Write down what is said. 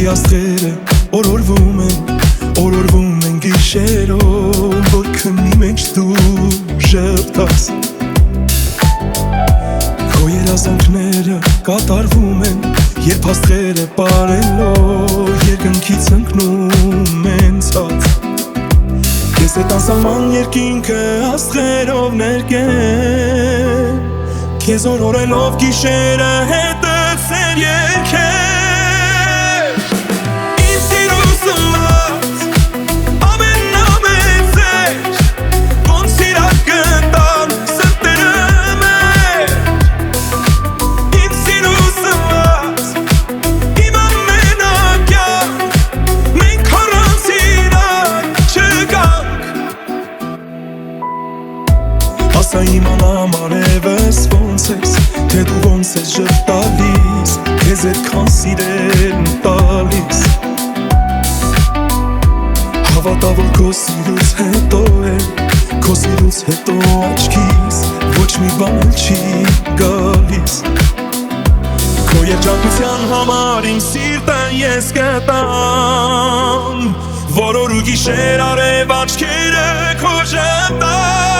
աստղերը օրորվում են գիշերով, որ քնի մեջ դու ժպտաս։ Քո երազանքները կատարվում են, երբ աստղերը պարելով երկնքից ընկնում են ցած։ Ես էդ անսահման երկինքը աստղերով ներկեմ, քեզ օրորելով գիշերը հետևել երկեմ։ Ասա իմանամ արևս ոնց ես, թե դու ոնց ես ժպտալիս, քեզ այդքան սիրելն տալիս։ Հավատա որ քո սիրուց հետո աչքիս ոչ մի բան չի գալիս։ Քո երջանկության համար իմ սիրտը ես կտամ, որ օր ու գիշեր արև աչքերը քո ժպտան։